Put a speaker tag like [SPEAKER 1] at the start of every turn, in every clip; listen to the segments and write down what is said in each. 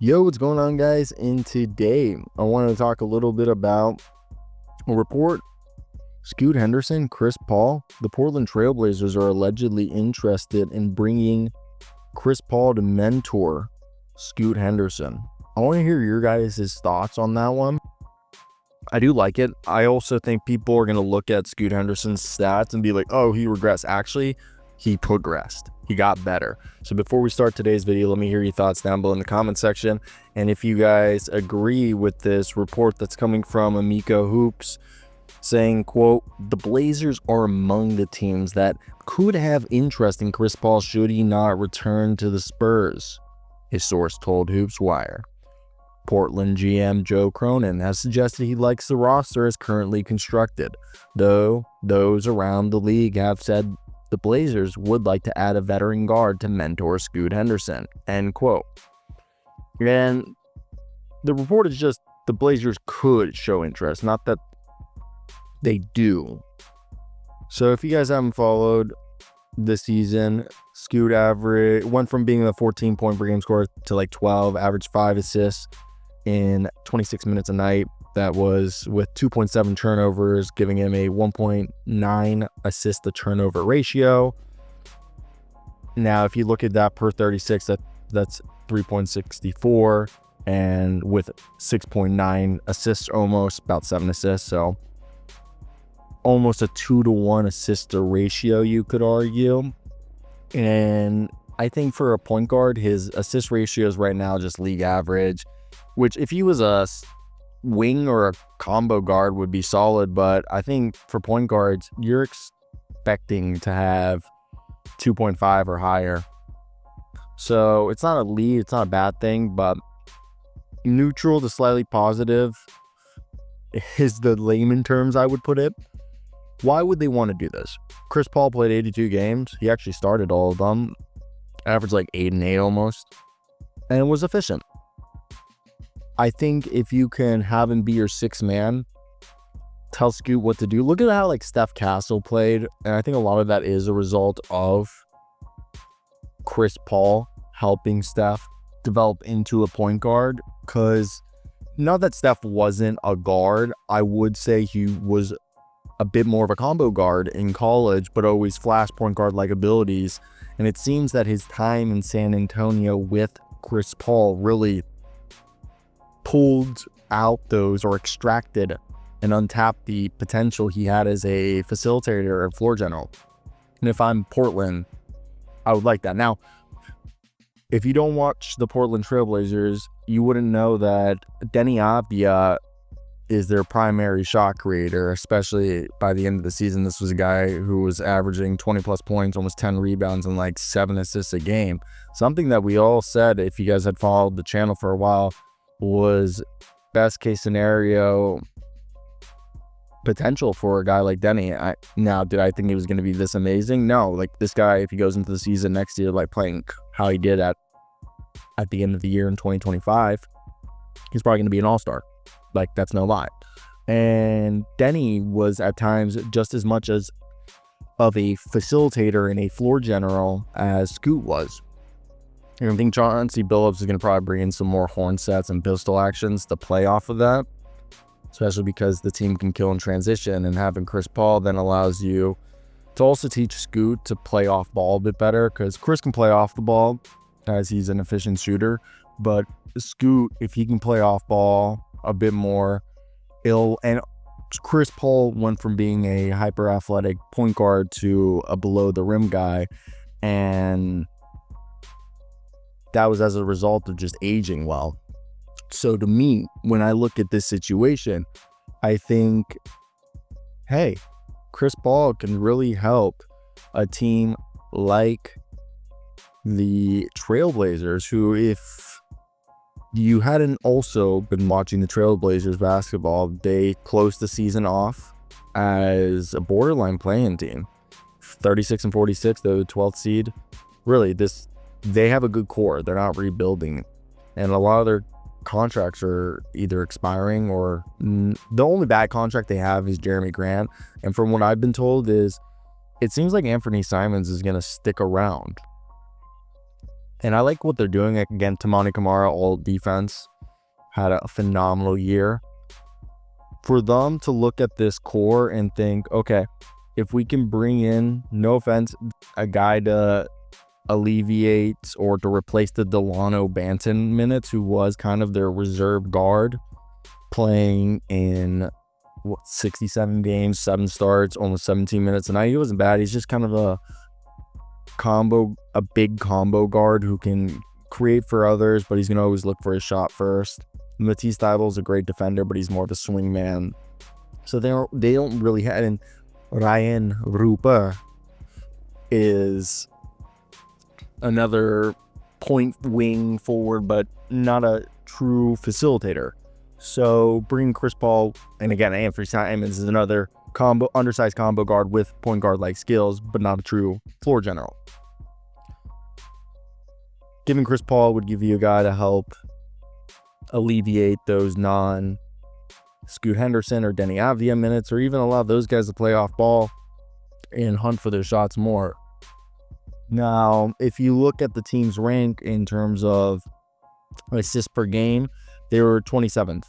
[SPEAKER 1] Yo, what's going on, guys? And today I want to talk a little bit about a report. Scoot Henderson, Chris Paul. The Portland Trailblazers are allegedly interested in bringing Chris Paul to mentor Scoot Henderson. I want to hear your guys' thoughts on that one. I do like it. I also think people are going to look at Scoot Henderson's stats and be like, oh, he regressed. Actually, he progressed. He got better. So before we start today's video, let me hear your thoughts down below in the comment section. And if you guys agree with this report that's coming from Amico Hoops, saying, quote, the Blazers are among the teams that could have interest in Chris Paul should he not return to the Spurs, his source told Hoops Wire. Portland GM Joe Cronin has suggested he likes the roster as currently constructed, though those around the league have said the Blazers would like to add a veteran guard to mentor Scoot Henderson, end quote. And the report is just the Blazers could show interest, not that they do. So if you guys haven't followed this season, Scoot went from being a 14-point per game scorer to like 12, averaged 5 assists in 26 minutes a night. That was with 2.7 turnovers, giving him a 1.9 assist to turnover ratio. Now, if you look at that per 36, that's 3.64, and with 6.9 assists, almost about 7 assists. So almost a 2-to-1 assist to ratio, you could argue. And I think for a point guard, his assist ratio is right now just league average, which if he was a wing or a combo guard would be solid, but I think for point guards, you're expecting to have 2.5 or higher. So it's not a lead, it's not a bad thing, but neutral to slightly positive is the layman terms I would put it. Why would they want to do this? Chris Paul played 82 games. He actually started all of them, averaged like 8 and 8 almost, and was efficient. I think if you can have him be your sixth man, tell Scoot what to do. Look at how like Steph Castle played, and I think a lot of that is a result of Chris Paul helping Steph develop into a point guard. Because not that Steph wasn't a guard, I would say he was a bit more of a combo guard in college, but always flash point guard like abilities. And it seems that his time in San Antonio with Chris Paul really pulled out those, or extracted and untapped the potential he had as a facilitator and floor general. And if I'm Portland, I would like that. Now, if you don't watch the Portland Trailblazers, you wouldn't know that Denny Avdia is their primary shot creator, especially by the end of the season. This was a guy who was averaging 20 plus points, almost 10 rebounds, and like 7 assists a game. Something that we all said, if you guys had followed the channel for a while, was best case scenario potential for a guy like Denny. Now, did I think he was going to be this amazing? No. Like, this guy, if he goes into the season next year like playing how he did at the end of the year in 2025, he's probably going to be an all-star. Like, that's no lie. And Denny was at times just as much as of a facilitator and a floor general as Scoot was. And I think Chauncey Billups is going to probably bring in some more horn sets and pistol actions to play off of that, especially because the team can kill in transition, and having Chris Paul then allows you to also teach Scoot to play off ball a bit better, because Chris can play off the ball as he's an efficient shooter, but Scoot, if he can play off ball a bit more, and Chris Paul went from being a hyper athletic point guard to a below the rim guy, and that was as a result of just aging well. So to me, when I look at this situation, I think, hey, Chris Paul can really help a team like the Trailblazers, who, if you hadn't also been watching the Trailblazers basketball, they closed the season off as a borderline play-in team. 36 and 46, the 12th seed. Really, they have a good core. They're not rebuilding, and a lot of their contracts are either expiring, or the only bad contract they have is Jeremy Grant. And from what I've been told, is it seems like Anthony Simons is going to stick around. And I like what they're doing. Again, Tamani Kamara, all defense, had a phenomenal year. For them to look at this core and think, okay, if we can bring in, no offense, a guy to alleviate or to replace the Delano Banton minutes, who was kind of their reserve guard, playing in 67 games, 7 starts, almost 17 minutes a night. He wasn't bad. He's just kind of a big combo guard who can create for others, but he's gonna always look for his shot first. Matisse Thybulle's a great defender, but he's more of a swing man. So they don't really have. And Ryan Rupa is another point wing forward, but not a true facilitator. So bringing Chris Paul, and again, Anthony Simons is another undersized combo guard with point guard like skills, but not a true floor general. Giving Chris Paul would give you a guy to help alleviate those Scoot Henderson or Denny Avdia minutes, or even allow those guys to play off ball and hunt for their shots more. Now, if you look at the team's rank in terms of assists per game, they were 27th.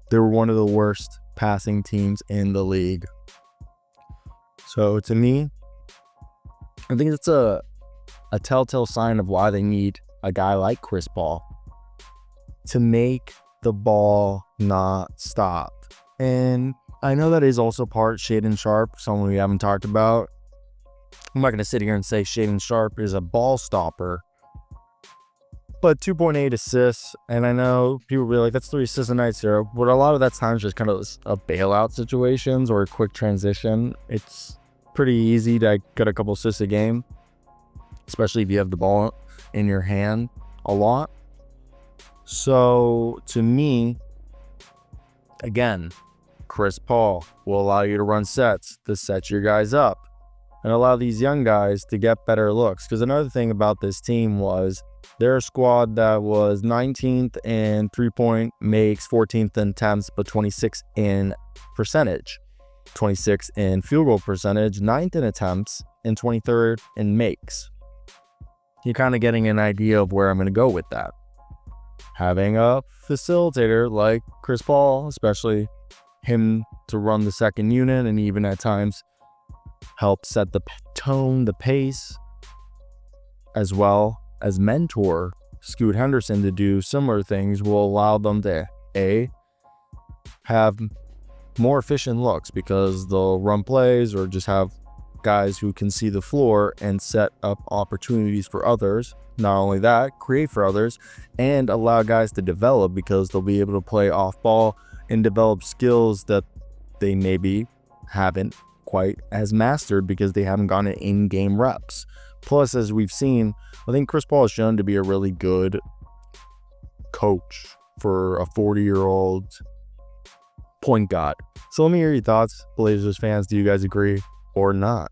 [SPEAKER 1] They were one of the worst passing teams in the league. So to me, I think it's a telltale sign of why they need a guy like Chris Paul to make the ball not stop. And I know that is also part Shaedon Sharpe, someone we haven't talked about. I'm not going to sit here and say Shaedon Sharpe is a ball stopper, but 2.8 assists, and I know people will be like, that's 3 assists a night, Cyro, but a lot of that times just kind of a bailout situations or a quick transition. It's pretty easy to get a couple assists a game, especially if you have the ball in your hand a lot. So to me, again, Chris Paul will allow you to run sets to set your guys up and allow these young guys to get better looks. Because another thing about this team was they're a squad that was 19th in 3-point makes, 14th in attempts, but 26th in percentage, 26th in field goal percentage, 9th in attempts, and 23rd in makes. You're kind of getting an idea of where I'm going to go with that. Having a facilitator like Chris Paul, especially him to run the second unit and even at times help set the tone, the pace, as well as mentor Scoot Henderson to do similar things, will allow them to have more efficient looks, because they'll run plays or just have guys who can see the floor and set up opportunities for others. Not only that, create for others and allow guys to develop, because they'll be able to play off ball and develop skills that they maybe haven't quite as mastered because they haven't gotten in-game reps. Plus, as we've seen, I think Chris Paul is shown to be a really good coach for a 40-year-old point guard. So let me hear your thoughts, Blazers fans. Do you guys agree or not?